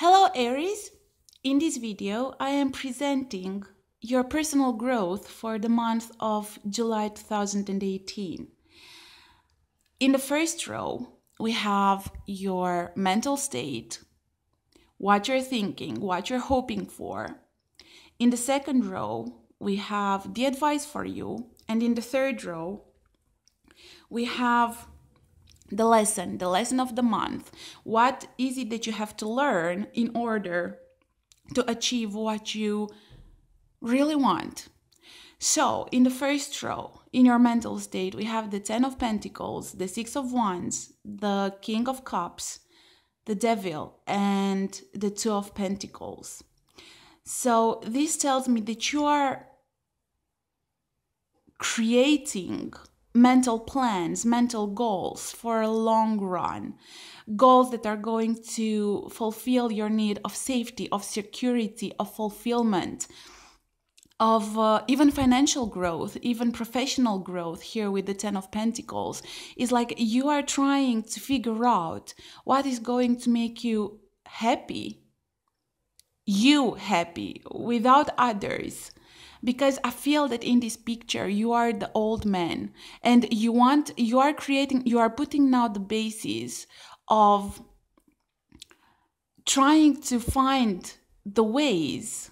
Hello Aries! In this video, I am presenting your personal growth for the month of July 2018. In the first row, we have your mental state, what you're thinking, what you're hoping for. In the second row, we have the advice for you. And in the third row, we have the lesson of the month. What is it that you have to learn in order to achieve what you really want? So in the first row, in your mental state, we have the 10 of Pentacles, the 6 of Wands, the King of Cups, the Devil, and the 2 of Pentacles. So this tells me that you are creating mental plans, mental goals for a long run, goals that are going to fulfill your need of safety, of security, of fulfillment, of even financial growth, even professional growth. Here with the 10 of Pentacles, is like you are trying to figure out what is going to make you happy without others. Because I feel that in this picture, you are the old man and you are putting now the basis of trying to find the ways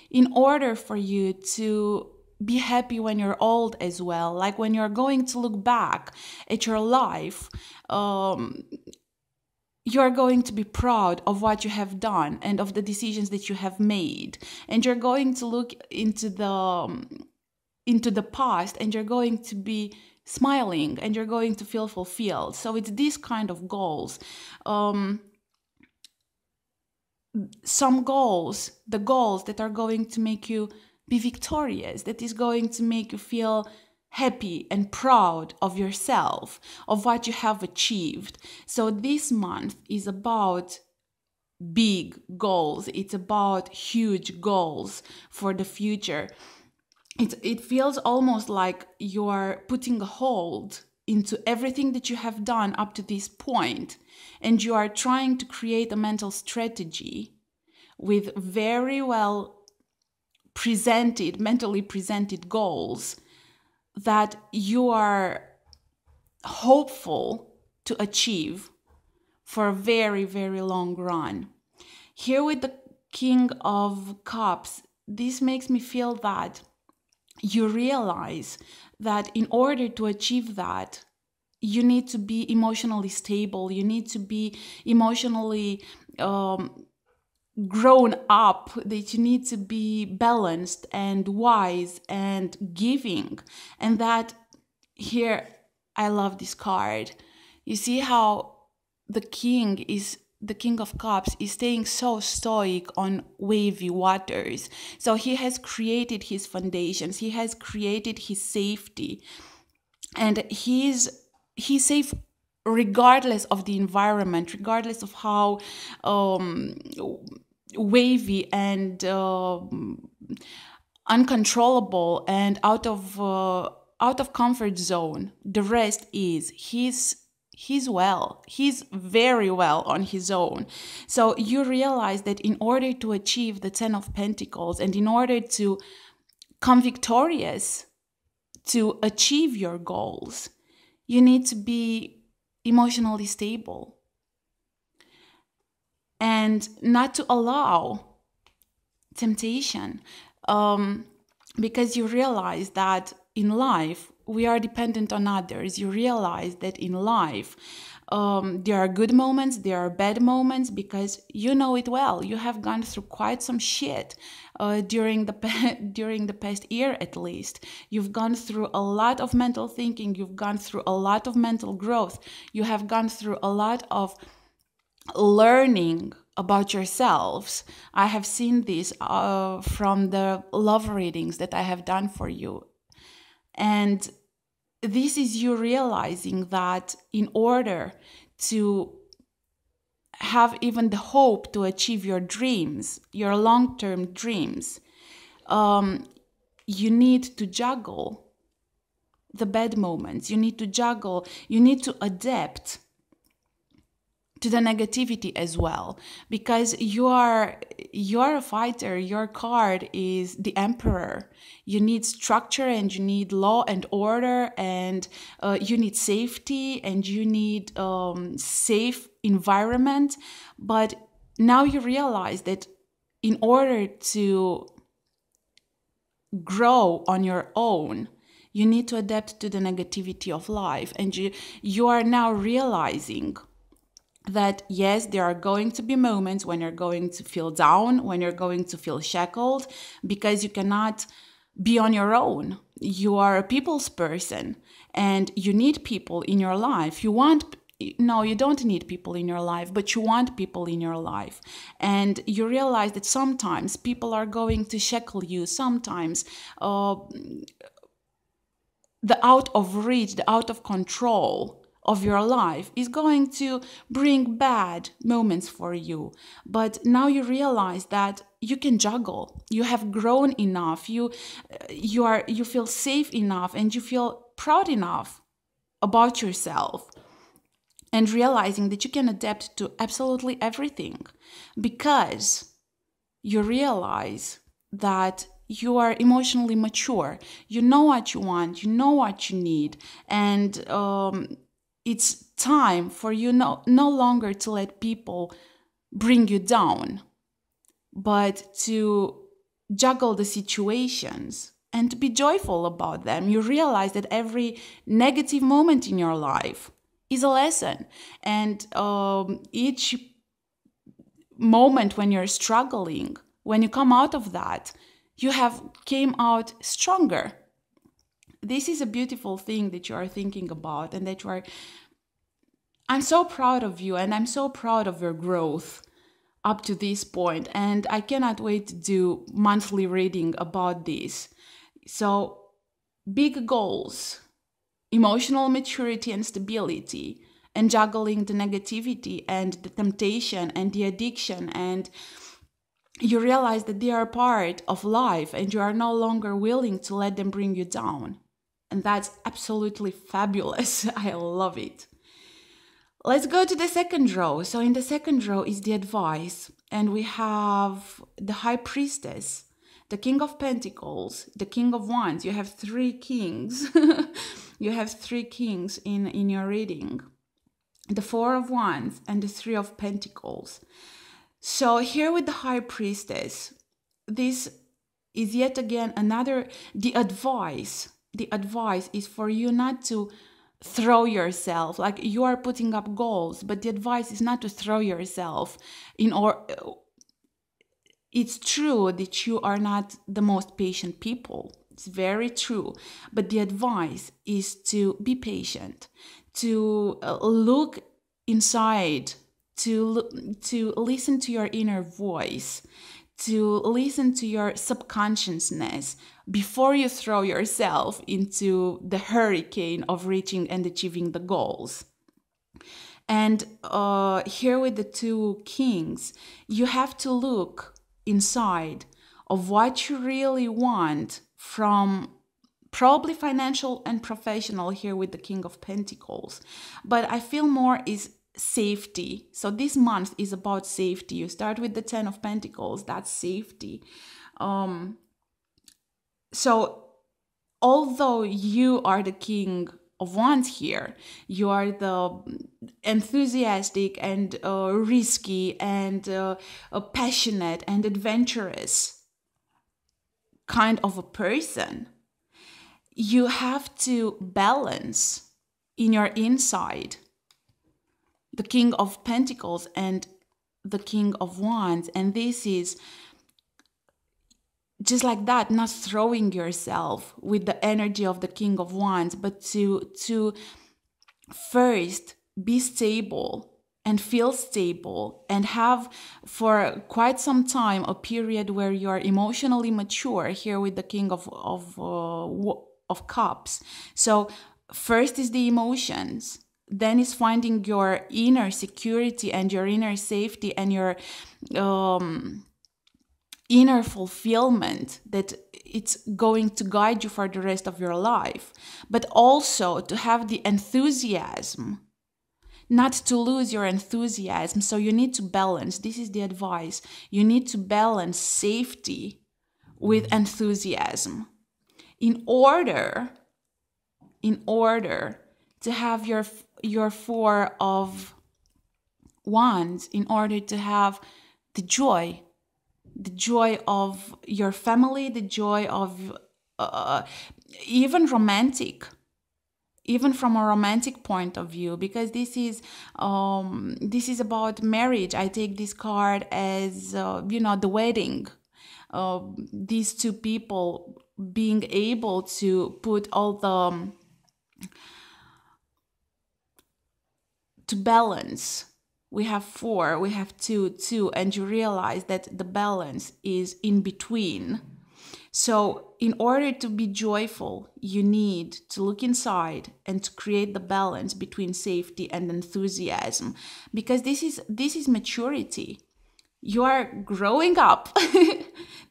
in order for you to be happy when you're old as well. Like when you're going to look back at your life, you're going to be proud of what you have done and of the decisions that you have made. And you're going to look into the past and you're going to be smiling and you're going to feel fulfilled. So it's these kind of goals. Some goals, the goals that are going to make you be victorious, that is going to make you feel happy and proud of yourself, of what you have achieved. So this month is about big goals. It's about huge goals for the future. It feels almost like you're putting a hold into everything that you have done up to this point, and you are trying to create a mental strategy with very well presented, mentally presented goals that you are hopeful to achieve for a very, very long run. Here with the King of Cups, this makes me feel that you realize that in order to achieve that, you need to be emotionally stable. You need to be emotionally grown up, that you need to be balanced and wise and giving. And that here, I love this card. You see how the King of Cups is staying so stoic on wavy waters. So he has created his foundations, he has created his safety, and he's safe regardless of the environment, regardless of how wavy and uncontrollable and out of comfort zone the rest is. He's very well on his own. So you realize that in order to achieve the 10 of Pentacles and in order to come victorious, to achieve your goals, you need to be emotionally stable and not to allow temptation, because you realize that in life we are dependent on others. You realize that in life there are good moments, there are bad moments, because you know it well. You have gone through quite some shit during the past year at least. You've gone through a lot of mental thinking. You've gone through a lot of mental growth. You have gone through a lot of learning about yourselves. I have seen this from the love readings that I have done for you. And this is you realizing that in order to have even the hope to achieve your dreams, your long-term dreams, you need to juggle the bad moments. You need to juggle, you need to adapt to the negativity as well, because you're a fighter. Your card is the Emperor. You need structure, and you need law and order, and you need safety, and you need safe environment. But now you realize that in order to grow on your own, you need to adapt to the negativity of life. And you are now realizing that yes, there are going to be moments when you're going to feel down, when you're going to feel shackled, because you cannot be on your own. You are a people's person, and you need people in your life. No, you don't need people in your life, but you want people in your life. And you realize that sometimes people are going to shackle you. Sometimes the out of reach, the out of control of your life is going to bring bad moments for you. But now you realize that you can juggle. You have grown enough. You feel safe enough, and you feel proud enough about yourself, and realizing that you can adapt to absolutely everything, because you realize that you are emotionally mature. You know what you want, you know what you need, and it's time for you no longer to let people bring you down, but to juggle the situations and to be joyful about them. You realize that every negative moment in your life is a lesson, and each moment when you're struggling, when you come out of that, you have came out stronger. This is a beautiful thing that you are thinking about, and that I'm so proud of you, and I'm so proud of your growth up to this point, and I cannot wait to do monthly reading about this. So, big goals, emotional maturity and stability, and juggling the negativity and the temptation and the addiction, and you realize that they are part of life, and you are no longer willing to let them bring you down. And that's absolutely fabulous. I love it. Let's go to the second row. So in the second row is the advice, and we have the High Priestess, the King of Pentacles, the King of Wands. You have three kings. You have three kings in your reading. The Four of Wands and the Three of Pentacles. So here with the High Priestess, this is yet again the advice is for you not to throw yourself, like you are putting up goals, but the advice is not to throw yourself it's true that you are not the most patient people. It's very true. But the advice is to be patient, to look inside, to listen to your inner voice, to listen to your subconsciousness before you throw yourself into the hurricane of reaching and achieving the goals. And here with the two kings, you have to look inside of what you really want, from probably financial and professional here with the King of Pentacles. But I feel more is safety. So this month is about safety. You start with the Ten of Pentacles, that's safety. So although you are the King of Wands here, you are the enthusiastic and risky and passionate and adventurous kind of a person. You have to balance in your inside the King of Pentacles and the King of Wands, and this is just like that, not throwing yourself with the energy of the King of Wands, but to first be stable and feel stable, and have for quite some time a period where you are emotionally mature here with the King of Cups. So first is the emotions, then is finding your inner security and your inner safety and your inner fulfillment, that it's going to guide you for the rest of your life. But also to have the enthusiasm not to lose your enthusiasm. So you need to balance. This is the advice. You need to balance safety with enthusiasm in order to have your Four of Wands, in order to have the joy of your family, the joy of even from a romantic point of view, because this is about marriage. I take this card as the wedding. These two people being able to put all the to balance. We have 4, we have 2, and you realize that the balance is in between. So in order to be joyful, you need to look inside and to create the balance between safety and enthusiasm, because this is maturity. You are growing up.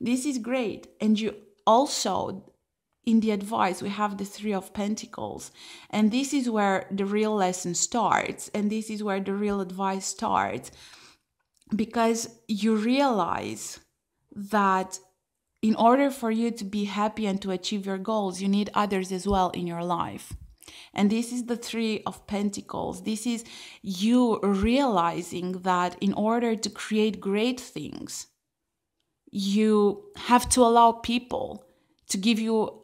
This is great. And you also, in the advice, we have the 3 of Pentacles. And this is where the real lesson starts. And this is where the real advice starts. Because you realize that in order for you to be happy and to achieve your goals, you need others as well in your life. And this is the 3 of Pentacles. This is you realizing that in order to create great things, you have to allow people to give you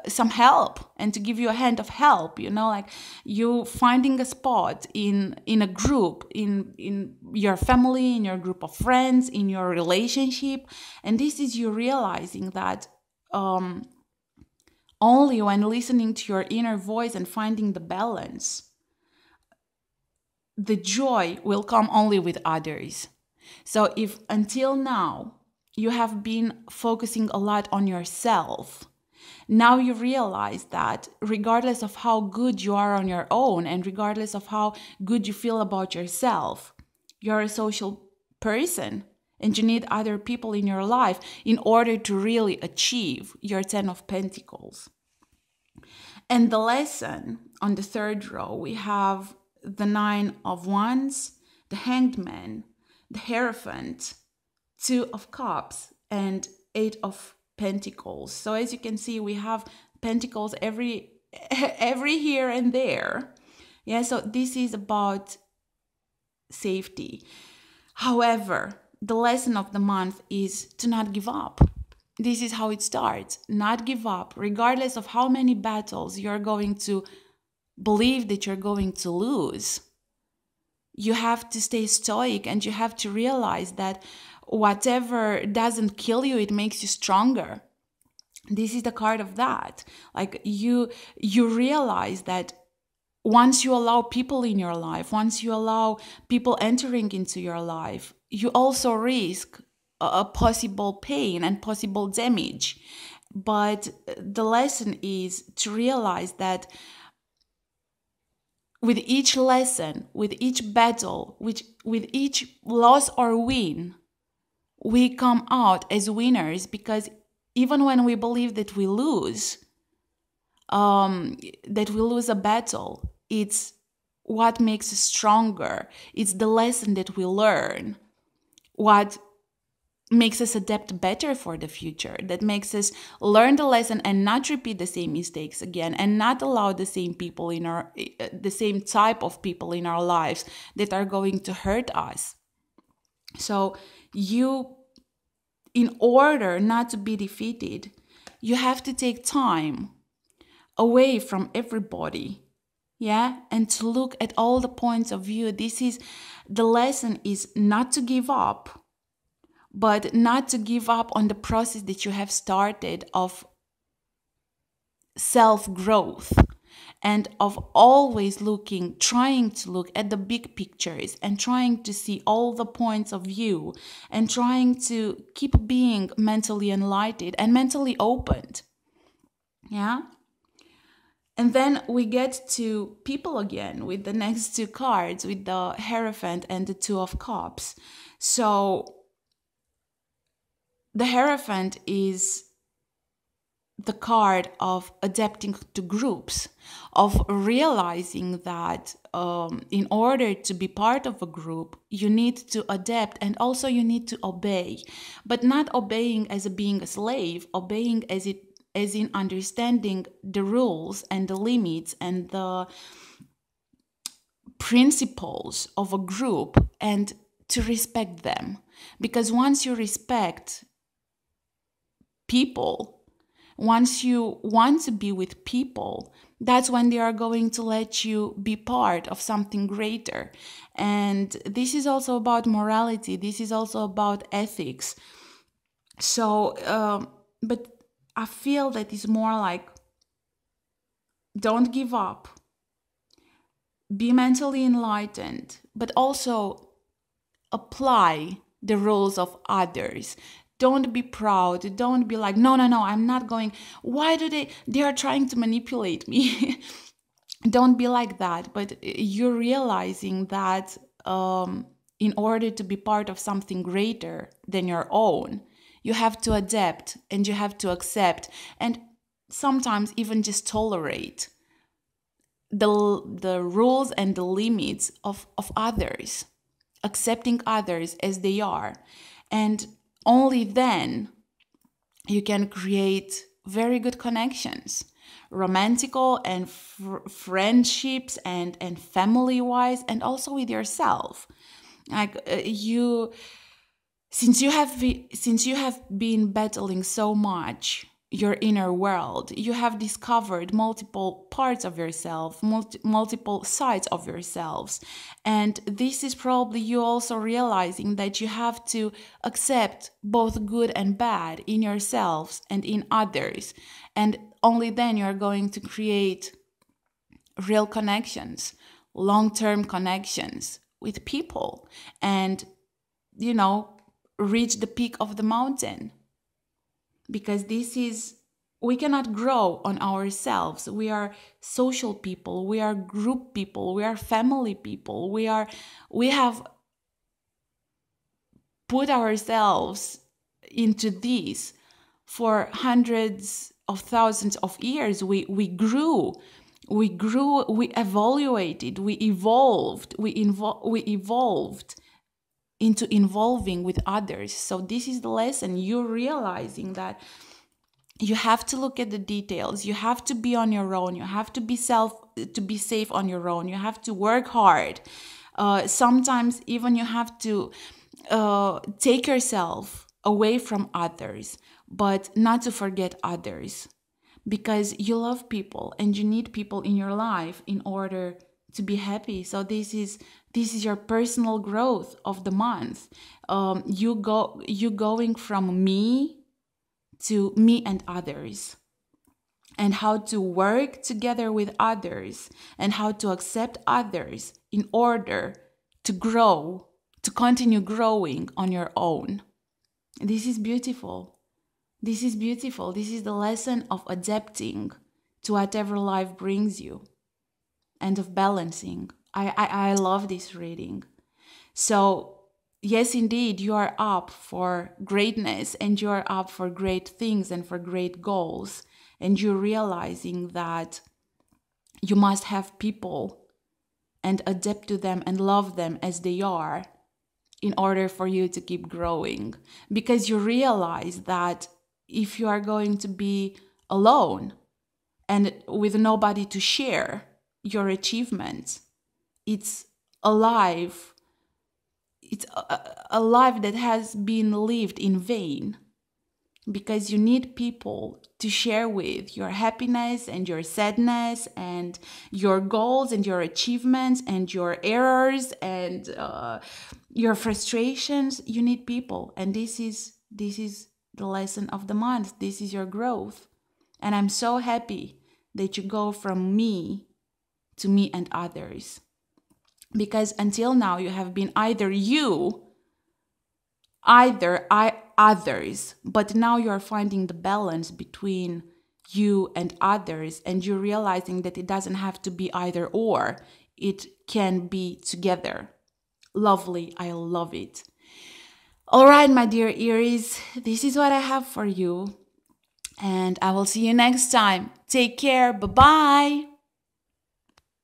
some help and to give you a hand of help, like you finding a spot in a group, in your family, in your group of friends, in your relationship. And this is you realizing that only when listening to your inner voice and finding the balance, the joy will come only with others. So if until now you have been focusing a lot on yourself, now you realize that regardless of how good you are on your own and regardless of how good you feel about yourself, you're a social person and you need other people in your life in order to really achieve your 10 of Pentacles. And the lesson on the 3rd row, we have the 9 of Wands, the Hanged Man, the Hierophant, 2 of Cups, and 8 of Pentacles. So as you can see, we have pentacles every here and there. Yeah, so this is about safety. However, the lesson of the month is to not give up. This is how it starts. Not give up, regardless of how many battles you're going to believe that you're going to lose. You have to stay stoic and you have to realize that whatever doesn't kill you, it makes you stronger. This is the card of that. Like you realize that once you allow people in your life, once you allow people entering into your life, you also risk a possible pain and possible damage. But the lesson is to realize that with each lesson, with each battle, with each loss or win, we come out as winners, because even when we believe that we lose a battle, it's what makes us stronger. It's the lesson that we learn, what makes us adapt better for the future, that makes us learn the lesson and not repeat the same mistakes again, and not allow the same people the same type of people in our lives that are going to hurt us. So in order not to be defeated, you have to take time away from everybody, and to look at all the points of view. The lesson is not to give up, but not to give up on the process that you have started of self-growth, and of always trying to look at the big pictures and trying to see all the points of view and trying to keep being mentally enlightened and mentally opened. Yeah? And then we get to people again with the next 2 cards, with the Hierophant and the 2 of Cups. So the Hierophant is the card of adapting to groups, of realizing that in order to be part of a group, you need to adapt, and also you need to obey, but not obeying as being a slave, obeying as in understanding the rules and the limits and the principles of a group, and to respect them. Because once you respect people, once you want to be with people, that's when they are going to let you be part of something greater. And this is also about morality. This is also about ethics. So, but I feel that it's more like, don't give up. Be mentally enlightened, but also apply the rules of others. Don't be proud. Don't be like, no, I'm not going. Why do they are trying to manipulate me? Don't be like that. But you're realizing that in order to be part of something greater than your own, you have to adapt and you have to accept and sometimes even just tolerate the rules and the limits of others, accepting others as they are. And only then you can create very good connections, romantical and friendships and family-wise, and also with yourself. Like since you have been battling so much your inner world, you have discovered multiple parts of yourself, multiple sides of yourselves. And this is probably you also realizing that you have to accept both good and bad in yourselves and in others. And only then you're going to create real connections, long-term connections with people, and, reach the peak of the mountain. Because we cannot grow on ourselves. We are social people, we are group people, we are family people, we have put ourselves into this for hundreds of thousands of years. We grew, we evaluated, we evolved into involving with others. So this is the lesson. You're realizing that you have to look at the details. You have to be on your own. You have to be safe on your own. You have to work hard. Sometimes even you have to take yourself away from others, but not to forget others, because you love people and you need people in your life in order to be happy. So this is your personal growth of the month. You going from me to me and others, and how to work together with others, and how to accept others in order to grow, to continue growing on your own. This is beautiful. This is beautiful. This is the lesson of adapting to whatever life brings you, and of balancing. I love this reading. So yes, indeed, you are up for greatness, and you are up for great things and for great goals. And you're realizing that you must have people and adapt to them and love them as they are in order for you to keep growing. Because you realize that if you are going to be alone and with nobody to share your achievements, it's a life that has been lived in vain, because you need people to share with your happiness and your sadness and your goals and your achievements and your errors and your frustrations. You need people, and this is the lesson of the month. This is your growth, and I'm so happy that you go from me to me and others. Because until now you have been either others, but now you're finding the balance between you and others, and you're realizing that it doesn't have to be either or, it can be together. Lovely, I love it. All right, my dear Aries, this is what I have for you. And I will see you next time. Take care. Bye-bye.